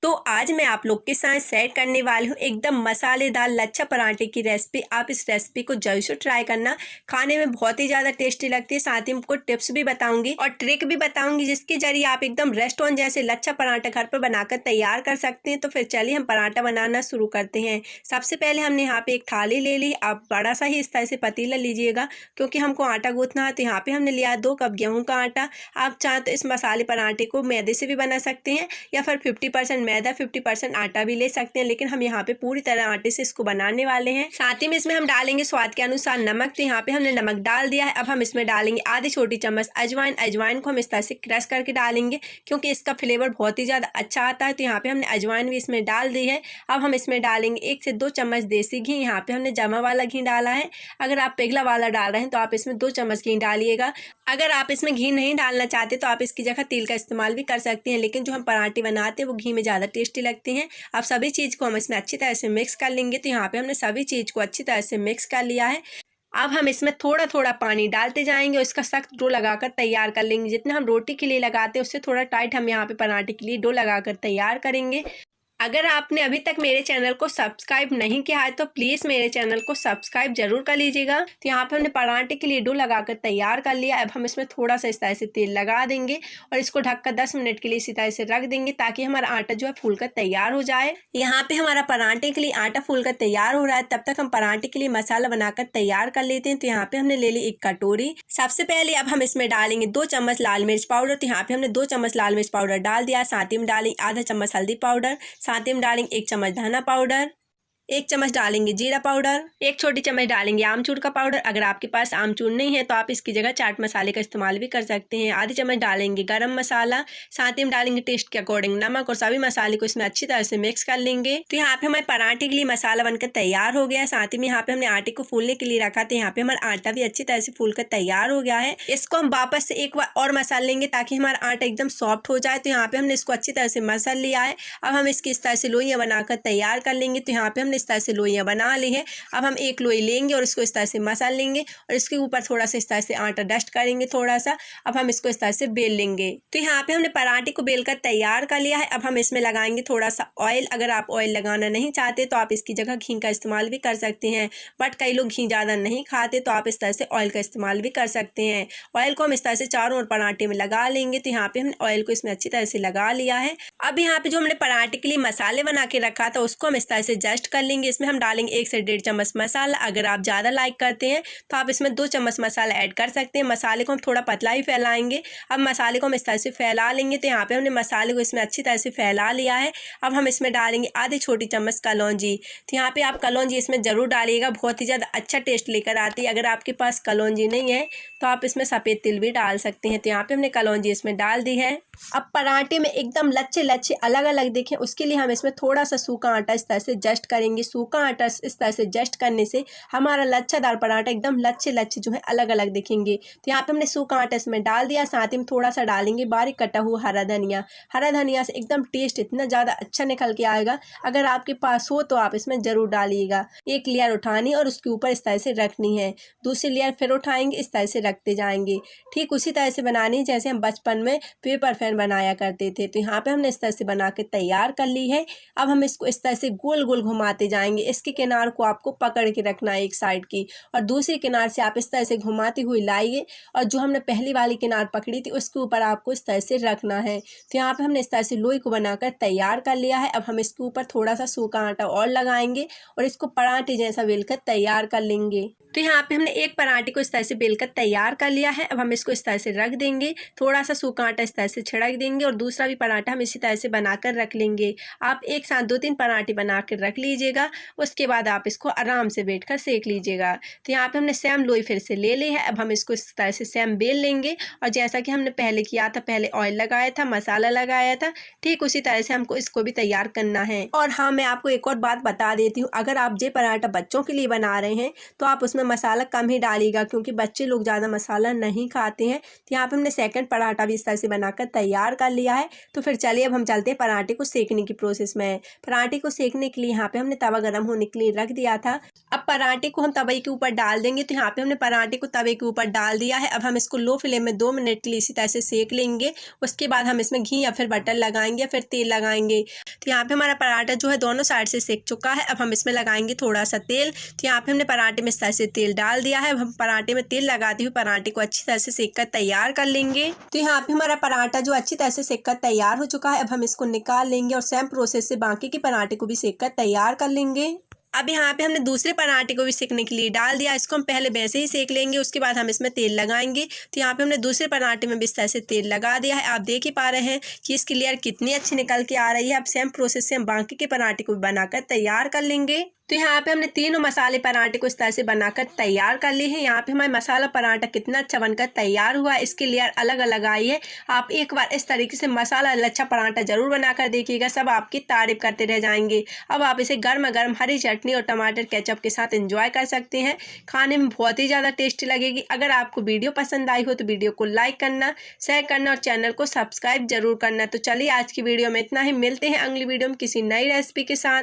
तो आज मैं आप लोग के साथ शेयर करने वाली हूँ एकदम मसालेदार लच्छा पराठे की रेसिपी। आप इस रेसिपी को जरूर से ट्राई करना, खाने में बहुत ही ज़्यादा टेस्टी लगती है। साथ ही आपको टिप्स भी बताऊंगी और ट्रिक भी बताऊंगी जिसके जरिए आप एकदम रेस्टोरेंट जैसे लच्छा पराठा घर पर बनाकर तैयार कर सकते हैं। तो फिर चलिए हम पराठा बनाना शुरू करते हैं। सबसे पहले हमने यहाँ पे एक थाली ले ली। आप बड़ा सा ही इस तरह से पतीला लीजिएगा क्योंकि हमको आटा गूंथना है। तो यहाँ पे हमने लिया 2 कप गेहूँ का आटा। आप चाहें तो इस मसाले पराठे को मैदे से भी बना सकते हैं या फिर 50% मैदा 50% आटा भी ले सकते हैं, लेकिन हम यहाँ पे पूरी तरह आटे से इसको बनाने वाले हैं। साथ ही में इसमें हम डालेंगे स्वाद के अनुसार नमक। तो यहाँ पे हमने नमक डाल दिया है। अब हम इसमें डालेंगे आधी छोटी चम्मच अजवाइन। अजवाइन को हम इस तरह से क्रश करके डालेंगे क्योंकि इसका फ्लेवर बहुत ही ज़्यादा अच्छा आता है। तो यहाँ पे हमने अजवाइन भी इसमें डाल दी है। अब हम इसमें डालेंगे 1 से 2 चम्मच देसी घी। यहाँ पे हमने जमा वाला घी डाला है। अगर आप पिघला वाला डाल रहे हैं तो आप इसमें 2 चम्मच घी डालिएगा। अगर आप इसमें घी नहीं डालना चाहते तो आप इसकी जगह तेल का इस्तेमाल भी कर सकते हैं, लेकिन जो हम पराठे बनाते हैं वो घी में ज़्यादा टेस्टी लगते हैं। अब सभी चीज़ को हम इसमें अच्छी तरह से मिक्स कर लेंगे। तो यहाँ पे हमने सभी चीज़ को अच्छी तरह से मिक्स कर लिया है। अब हम इसमें थोड़ा थोड़ा पानी डालते जाएंगे और इसका सख्त डो लगाकर तैयार कर लेंगे। जितना हम रोटी के लिए लगाते हैं उससे थोड़ा टाइट हम यहाँ पे पराठे के लिए डो लगाकर तैयार करेंगे। अगर आपने अभी तक मेरे चैनल को सब्सक्राइब नहीं किया है तो प्लीज़ मेरे चैनल को सब्सक्राइब जरूर कर लीजिएगा। तो यहाँ पे हमने पराठे के लिए डो लगाकर तैयार कर लिया। अब हम इसमें थोड़ा सा इस तरह से तेल लगा देंगे और इसको ढककर 10 मिनट के लिए इसी तरह से रख देंगे ताकि हमारा आटा जो है फूलकर तैयार हो जाए। यहाँ पे हमारा पराठे के लिए आटा फूलकर तैयार हो रहा है, तब तक हम पराठे के लिए मसाला बनाकर तैयार कर लेते हैं। तो यहाँ पे हमने ले ली 1 कटोरी। सबसे पहले अब हम इसमें डालेंगे 2 चम्मच लाल मिर्च पाउडर। तो यहाँ पे हमने 2 चम्मच लाल मिर्च पाउडर डाल दिया। साथ ही में डालेंगे आधा चम्मच हल्दी पाउडर। साथ ही में डालेंगे 1 चम्मच धनिया पाउडर। 1 चम्मच डालेंगे जीरा पाउडर। 1 छोटी चम्मच डालेंगे आमचूर का पाउडर। अगर आपके पास आमचूर नहीं है तो आप इसकी जगह चाट मसाले का इस्तेमाल भी कर सकते हैं। आधी चम्मच डालेंगे गरम मसाला। साथ ही में डालेंगे टेस्ट के अकॉर्डिंग नमक और सभी मसाले को इसमें अच्छी तरह से मिक्स कर लेंगे। तो यहाँ पे हमारे पराठे के लिए मसाला बनकर तैयार हो गया है। साथ ही में यहाँ पे हमने आटे को फूलने के लिए रखा था। यहाँ पे हमारा आटा भी अच्छी तरह से फूल कर तैयार हो गया है। इसको हम वापस से एक बार और मसल लेंगे ताकि हमारा आटा एकदम सॉफ्ट हो जाए। तो यहाँ पे हमने इसको अच्छी तरह से मसल लिया है। अब हम इसकी इस तरह से लोइयाँ बनाकर तैयार कर लेंगे। तो यहाँ पे हमने इस तरह से लोइयाँ बना ली है। अब हम एक लोई लेंगे और इसको इस तरह से मसल लेंगे और इसके ऊपर थोड़ा सा इस तरह से आटा डस्ट करेंगे थोड़ा सा। अब हम इसको इस तरह से बेल लेंगे। तो यहाँ पे हमने पराठे को बेल कर तैयार कर लिया है। अब हम इसमें लगाएंगे थोड़ा सा ऑयल। अगर आप ऑयल लगाना नहीं चाहते तो आप इसकी जगह घी का इस्तेमाल भी कर सकते हैं, बट कई लोग घी ज़्यादा नहीं खाते तो आप इस तरह से ऑयल का इस्तेमाल भी कर सकते हैं। ऑयल को हम इस तरह से चारों ओर पराठे में लगा लेंगे। तो यहाँ पे हमने ऑयल को इसमें अच्छी तरह से लगा लिया है। अब यहाँ पे जो हमने पराठे के लिए मसाले बना के रखा था उसको हम इस तरह से जस्ट कर लेंगे। इसमें हम डालेंगे 1 से 1.5 चम्मच मसाला। अगर आप ज़्यादा लाइक करते हैं तो आप इसमें 2 चम्मच मसाला ऐड कर सकते हैं। मसाले को हम थोड़ा पतला ही फैलाएंगे। अब मसाले को हम इस तरह से फैला लेंगे। तो यहाँ पे हमने मसाले को इसमें अच्छी तरह से फैला लिया है। अब हम इसमें डालेंगे आधी छोटी चम्मच कलौंजी। तो यहाँ पे आप कलौंजी इसमें ज़रूर डालिएगा, बहुत ही ज़्यादा अच्छा टेस्ट लेकर आती है। अगर आपके पास कलौंजी नहीं है तो आप इसमें सफ़ेद तिल भी डाल सकते हैं। तो यहाँ पे हमने कलौंजी इसमें डाल दी है। अब पराठे में एकदम लच्छे लच्छे अलग अलग दिखें उसके लिए हम इसमें थोड़ा सा सूखा आटा इस तरह से जस्ट करेंगे। सूखा आटा इस तरह से जस्ट करने से हमारा लच्छादार पराठा एकदम लच्छे लच्छे जो है अलग अलग दिखेंगे। तो यहाँ पे हमने सूखा आटा इसमें डाल दिया। साथ ही में थोड़ा सा डालेंगे बारीक कटा हुआ हरा धनिया। हरा धनिया से एकदम टेस्ट इतना ज़्यादा अच्छा निकल के आएगा। अगर आपके पास हो तो आप इसमें ज़रूर डालिएगा। एक लेयर उठानी और उसके ऊपर इस तरह से रखनी है, दूसरी लेयर फिर उठाएंगे, इस तरह से रखते जाएंगे। ठीक उसी तरह से बनानी है जैसे हम बचपन में पेपर फैन बनाया करते थे। तो यहाँ पे हमने इस तरह से बना के तैयार कर ली है। अब हम इसको इस तरह से गोल गोल घुमाते जाएंगे। इसके किनार को आपको पकड़ के रखना है एक साइड की, और दूसरी किनार से आप इस तरह से घुमाती हुई लाइए और जो हमने पहली वाली किनार पकड़ी थी उसके ऊपर आपको इस तरह से रखना है। तो यहाँ पे हमने इस तरह से लोई को बनाकर तैयार कर लिया है। अब हम इसके ऊपर थोड़ा सा सूखा आटा और लगाएंगे और इसको पराठे जैसा बेलकर तैयार कर लेंगे। तो यहाँ पे हमने एक पराठे को इस तरह से बेलकर तैयार कर लिया है। अब हम इसको इस तरह से रख देंगे, थोड़ा सा सूखा आटा इस तरह से छिड़क देंगे और दूसरा भी पराठा हम इसी तरह से बनाकर रख लेंगे। आप एक साथ 2-3 पराठे बनाकर रख लीजिएगा, उसके बाद आप इसको आराम से बैठकर सेक लीजिएगा। तो यहाँ पे हमने सेम लोई फिर से ले ली है। अब हम इसको इस तरह से सेम बेल लेंगे और जैसा कि हमने पहले किया था, पहले ऑयल लगाया था, मसाला लगाया था, ठीक उसी तरह से हमको इसको भी तैयार करना है। और हाँ, मैं आपको एक और बात बता देती हूँ, अगर आप ये पराठा बच्चों के लिए बना रहे हैं तो आप उसमें मसाला कम ही डालिएगा क्योंकि बच्चे लोग ज़्यादा मसाला नहीं खाते हैं। तो यहाँ पे हमने सेकंड पराठा भी इस तरह से बनाकर तैयार कर लिया है। तो फिर चलिए अब हम चलते हैं पराठे को सेकने की प्रोसेस में। पराठे को सेकने के लिए यहाँ पे हमने तवा गर्म होने के लिए रख दिया था। अब पराठे को हम तवे के ऊपर डाल देंगे। तो यहाँ पे हमने पराठे को तवे के ऊपर डाल दिया है। अब हम इसको लो फ्लेम में 2 मिनट के लिए इसी तरह से सेक लेंगे। उसके बाद हम इसमें घी या फिर बटर लगाएंगे या फिर तेल लगाएंगे। तो यहाँ पे हमारा पराठा जो है दोनों साइड से सेक चुका है। अब हम इसमें लगाएंगे थोड़ा सा तेल। तो यहाँ पे हमने पराठे में इस तरह से तेल डाल दिया है। अब हम पराठे में तेल लगाते हुए पराठे को अच्छी तरह से सेक कर तैयार कर लेंगे। तो यहाँ पे हमारा पराठा जो अच्छी तरह से सेक कर तैयार हो चुका है। अब हम इसको निकाल लेंगे और सेम प्रोसेस से बाकी के पराठे को भी सेक कर तैयार कर लेंगे। अब यहाँ पे हमने दूसरे पराठे को भी सेकने के लिए डाल दिया। इसको हम पहले वैसे ही सेक लेंगे, उसके बाद हम इसमें तेल लगाएंगे। तो यहाँ पे हमने दूसरे पराठे में भी इस तरह से तेल लगा दिया है। आप देख ही पा रहे हैं कि इसकी लेयर कितनी अच्छी निकल के आ रही है। अब सेम प्रोसेस से हम बाकी के पराठे को भी बनाकर तैयार कर लेंगे। तो यहाँ पे हमने तीनों मसाले पराठे को इस तरह से बनाकर तैयार कर लिए हैं। यहाँ पे हमारा मसाला पराठा कितना अच्छा बनकर तैयार हुआ है, इसकी लेयर अलग अलग आई है। आप एक बार इस तरीके से मसाला लच्छा पराठा जरूर बनाकर देखिएगा, सब आपकी तारीफ करते रह जाएंगे। अब आप इसे गर्मा गर्म हरी चटनी और टमाटर केचप के साथ एंजॉय कर सकते हैं। खाने में बहुत ही ज़्यादा टेस्टी लगेगी। अगर आपको वीडियो पसंद आई हो तो वीडियो को लाइक करना, शेयर करना और चैनल को सब्सक्राइब जरूर करना। तो चलिए आज की वीडियो में इतना ही, मिलते हैं अगली वीडियो में किसी नई रेसिपी के साथ।